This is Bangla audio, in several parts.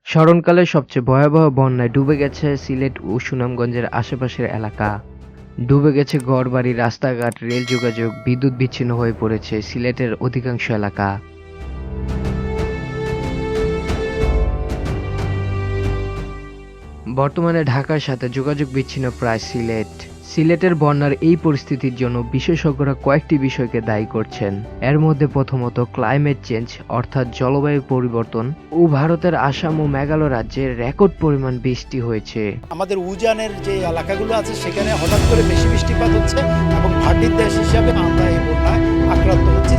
স্মরণকালের সবচেয়ে ভয়াবহ বন্যায় ডুবে গেছে সিলেট ও সুনামগঞ্জের আশেপাশের এলাকা। ডুবে গেছে ঘরবাড়ি, রাস্তাঘাট, রেল যোগাযোগ, বিদ্যুৎ বিচ্ছিন্ন হয়ে পড়েছে সিলেটের অধিকাংশ এলাকা। বর্তমানে ঢাকার সাথে যোগাযোগ বিচ্ছিন্ন প্রায় সিলেটের বন্যার এই পরিস্থিতির জন্য বিশেষজ্ঞরা কয়েকটি বিষয়কে দায়ী করছেন। এর মধ্যে প্রথমত ক্লাইমেট চেঞ্জ অর্থাৎ জলবায়ু পরিবর্তন ও ভারতের আসাম ও মেঘালয় রাজ্যে রেকর্ড পরিমাণ বৃষ্টি হয়েছে। আমাদের উজানের যে এলাকাগুলো আছে সেখানে হঠাৎ করে বেশি বৃষ্টিপাত হচ্ছে এবং ভাটির দেশ হিসাবে আমরা এই বন্যায় আক্রান্ত হচ্ছি।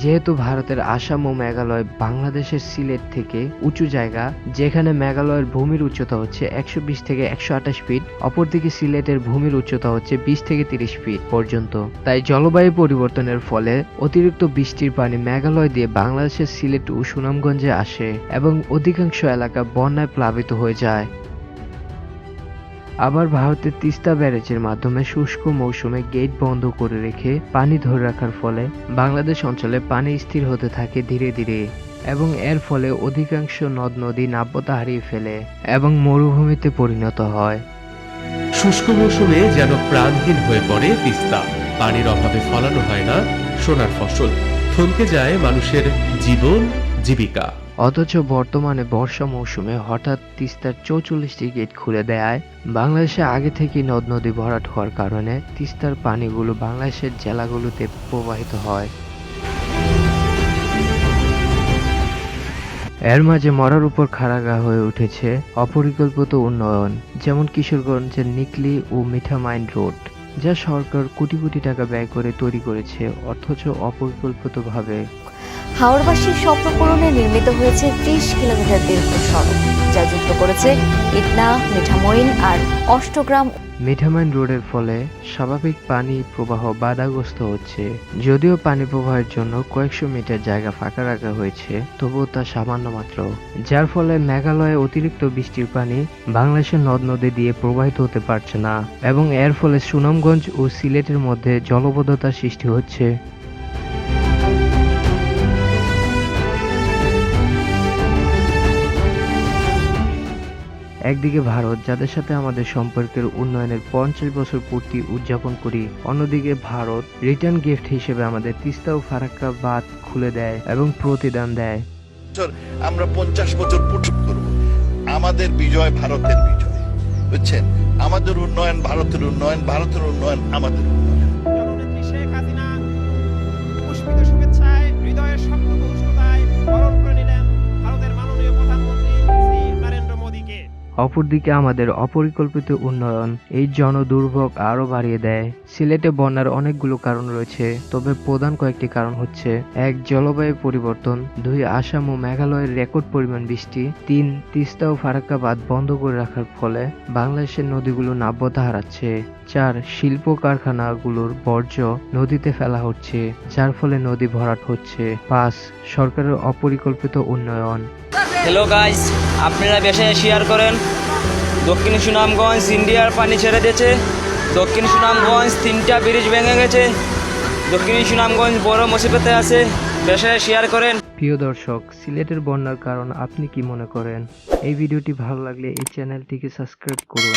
যেহেতু ভারতের আসাম ও মেঘালয় বাংলাদেশের সিলেট থেকে উঁচু জায়গা, যেখানে মেঘালয়ের ভূমির উচ্চতা হচ্ছে 120 থেকে 128 ফিট, অপরদিকে সিলেটের ভূমির উচ্চতা হচ্ছে 20 থেকে 30 ফিট পর্যন্ত। তাই জলবায়ু পরিবর্তনের ফলে অতিরিক্ত বৃষ্টির পানি মেঘালয় দিয়ে বাংলাদেশের সিলেট ও সুনামগঞ্জে আসে এবং অধিকাংশ এলাকা বন্যায় প্লাবিত হয়ে যায়। আবার ভারতের তিস্তা ব্যারেজের মাধ্যমে শুষ্ক মৌসুমে গেট বন্ধ করে রেখে পানি ধরে রাখার ফলে বাংলাদেশ অঞ্চলে পানি স্থির হতে থাকে ধীরে ধীরে এবং এর ফলে অধিকাংশ নদ নদী নাব্যতা হারিয়ে ফেলে এবং মরুভূমিতে পরিণত হয়। শুষ্ক মৌসুমে যেন প্রাণহীন হয়ে পড়ে তিস্তা। পানির অভাবে ফলানো হয় না সোনার ফসল, থমকে যায় মানুষের জীবন জীবিকা। অথচ বর্তমানে বর্ষা মৌসুমে হঠাৎ তিস্তার 44টি গেট খুলে দেয়। বাংলাদেশে আগে থেকে নদ নদী ভরাট হওয়ার কারণে তিস্তার পানিগুলো বাংলাদেশের জেলাগুলোতে প্রবাহিত হয়। এর মাঝে মরার উপর খাড়াগা হয়ে উঠেছে অপরিকল্পিত উন্নয়ন, যেমন কিশোরগঞ্জের নিকলি ও মিঠামাইন রোড, যা সরকার কোটি কোটি টাকা ব্যয় করে তৈরি করেছে, অথচ অপরিকল্পিতভাবে। হাওড়বাসীর স্বপ্ন পূরণে নির্মিত হয়েছে 30 কিলোমিটার দীর্ঘ সড়ক, যা যুক্ত করেছে ইটনা, মিঠামইন আর অষ্টগ্রাম। মিঠামাইন রোডের ফলে স্বাভাবিক পানি প্রবাহ বাধাগ্রস্ত হচ্ছে। যদিও পানি প্রবাহের জন্য কয়েকশো মিটার জায়গা ফাঁকা রাখা হয়েছে, তবুও তা সামান্য মাত্র, যার ফলে মেঘালয়ে অতিরিক্ত বৃষ্টির পানি বাংলাদেশের নদ নদী দিয়ে প্রবাহিত হতে পারছে না এবং এর ফলে সুনামগঞ্জ ও সিলেটের মধ্যে জলবদ্ধতার সৃষ্টি হচ্ছে। একদিকে ভারত, যাদের সাথে আমাদের সম্পর্কের উন্নয়নের 50 বছর পূর্তি উদযাপন করি, অন্যদিকে ভারত রিটার্ন গিফট হিসেবে আমাদের তিস্তা ও ফারাক্কা বাঁধ খুলে দেয় এবং প্রতিদান দেয়। আমরা 50 বছর পূর্ণ করব। আমাদের বিজয় ভারতের বিজয়, বুঝছেন? আমাদের উন্নয়ন ভারতের উন্নয়ন, ভারতের উন্নয়ন আমাদের উন্নয়ন। জননেত্রী শেখ হাসিনা পুষ্পিত শুভেচ্ছায় হৃদয়ের সম্পূর্ণ উষ্ণতায় বরণ করে নিলেন ভারতের মাননীয় প্রধানমন্ত্রী শ্রী নরেন্দ্র মোদীকে। অপরদিকে আমাদের অপরিকল্পিত উন্নয়ন এই জনদুর্ভোগ আরো বাড়িয়ে দেয়। সিলেটে বন্যার অনেকগুলো কারণ রয়েছে, তবে প্রধান কয়েকটি কারণ হচ্ছে: 1. জলবায়ু পরিবর্তন, 2. আসাম ও মেঘালয়ের রেকর্ড পরিমাণ বৃষ্টি, 3. তিস্তা ও ফারাক্কা বাঁধ বন্ধ করে রাখার ফলে বাংলাদেশের নদীগুলো নাব্যতা হারাচ্ছে, 4. শিল্প কারখানাগুলোর বর্জ্য নদীতে ফেলা হচ্ছে, যার ফলে নদী ভরাট হচ্ছে, 5. সরকারের অপরিকল্পিত উন্নয়ন। হ্যালো গাইস, আপনারা বেশি শেয়ার করেন। দক্ষিণ সুনামগঞ্জ ইন্ডিয়ার পানি ছেড়ে দিয়েছে। দক্ষিণ সুনামগঞ্জ 3টা ব্রিজ ভেঙে গেছে। দক্ষিণ সুনামগঞ্জ বড় মুসিবতে আছে, বেশি শেয়ার করেন। প্রিয় দর্শক, সিলেটের বন্যার কারণ আপনি কি মনে করেন? এই ভিডিওটি ভালো লাগলে এই চ্যানেলটিকে সাবস্ক্রাইব করুন।